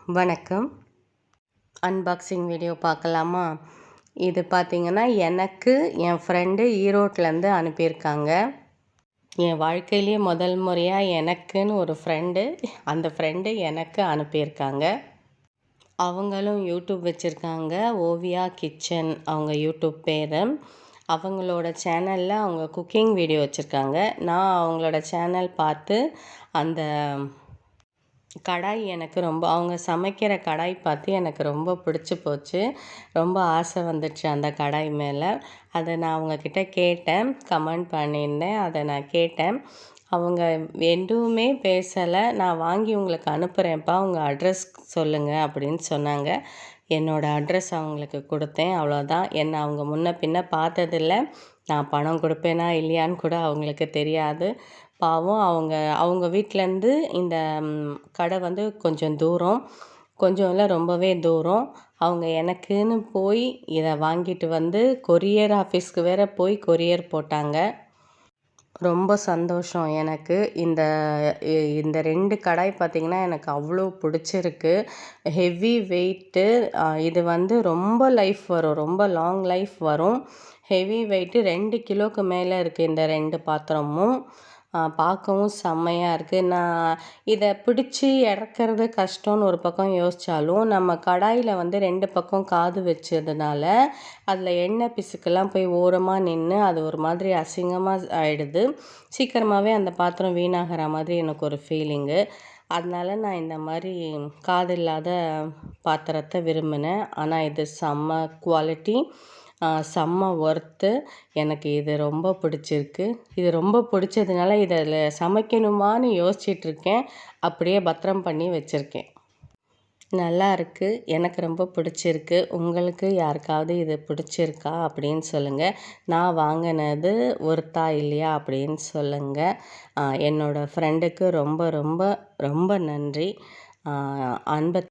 வணக்கம். Unboxing video பார்க்கலாமா? இது பார்த்திங்கன்னா எனக்கு என் ஃப்ரெண்டு ஈரோட்லேருந்து அனுப்பியிருக்காங்க. என் வாழ்க்கையிலேயே முதல் முறையாக எனக்குன்னு ஒரு ஃப்ரெண்டு, அந்த ஃப்ரெண்டு எனக்கு அனுப்பியிருக்காங்க. அவங்களும் யூடியூப் வச்சுருக்காங்க. ஓவியா கிச்சன் அவங்க யூடியூப் பேர். அவங்களோட சேனலில் அவங்க குக்கிங் வீடியோ வச்சுருக்காங்க. நான் அவங்களோட சேனல் பார்த்து அந்த கடாய் எனக்கு ரொம்ப அவங்க சமைக்கிற கடாய் பார்த்து எனக்கு ரொம்ப பிடிச்சி போச்சு. ரொம்ப ஆசை வந்துடுச்சு அந்த கடாய் மேலே. அதை நான் அவங்கக்கிட்ட கேட்டேன், கமெண்ட் பண்ணியிருந்தேன். அதை நான் கேட்டேன். அவங்க எதுவுமே பேசலை. நான் வாங்கி உங்களுக்கு அனுப்புகிறேன்ப்பா, உங்கள் அட்ரஸ் சொல்லுங்கள் அப்படின்னு சொன்னாங்க. என்னோடய அட்ரஸ் அவங்களுக்கு கொடுத்தேன். அவ்வளோதான். என்னை அவங்க முன்ன பின்ன பார்த்ததில்ல. நான் பணம் கொடுப்பேனா இல்லையான்னு கூட அவங்களுக்கு தெரியாது. பாவம் அவங்க வீட்டிலேருந்து இந்த கடை வந்து கொஞ்சம் தூரம், கொஞ்சம் இல்லை ரொம்பவே தூரம். அவங்க எனக்குன்னு போய் இதை வாங்கிட்டு வந்து கொரியர் ஆஃபீஸ்க்கு வேறு போய் கொரியர் போட்டாங்க. ரொம்ப சந்தோஷம் எனக்கு. இந்த 2 கடாய் பார்த்திங்கன்னா எனக்கு அவ்வளோ பிடிச்சிருக்கு. Heavy weight. இது வந்து ரொம்ப லைஃப் வரும், ரொம்ப லாங் லைஃப் வரும். ஹெவி வெயிட்டு 2 கிலோவுக்கு மேலே இருக்குது இந்த 2 பாத்திரமும். பார்க்கவும் செம்மையாக இருக்குது. நான் இதை பிடிச்சி இறக்குறது கஷ்டம்னு ஒரு பக்கம் யோசித்தாலும், நம்ம கடாயில் வந்து 2 பக்கம் காது வச்சதுனால அதில் எண்ணெய் பிசுக்கெல்லாம் போய் ஓரமாக நின்று அது ஒரு மாதிரி அசிங்கமாக ஆகிடுது. சீக்கிரமாகவே அந்த பாத்திரம் வீணாகிற மாதிரி எனக்கு ஒரு ஃபீலிங்கு. அதனால நான் இந்த மாதிரி காது இல்லாத பாத்திரத்தை விரும்பினேன். ஆனால் இது செம்ம குவாலிட்டி, செம்ம ஒர்த்து. எனக்கு இது ரொம்ப பிடிச்சிருக்கு. இது ரொம்ப பிடிச்சதுனால இதில் சமைக்கணுமான்னு யோசிச்சிட்ருக்கேன். அப்படியே பத்திரம் பண்ணி வச்சுருக்கேன். நல்லா இருக்குது. எனக்கு ரொம்ப பிடிச்சிருக்கு. உங்களுக்கு யாருக்காவது இது பிடிச்சிருக்கா அப்படின்னு சொல்லுங்கள். நான் வாங்கினது ஒர்த்தா இல்லையா அப்படின்னு சொல்லுங்கள். என்னோடய ஃப்ரெண்டுக்கு ரொம்ப ரொம்ப ரொம்ப நன்றி. அன்பை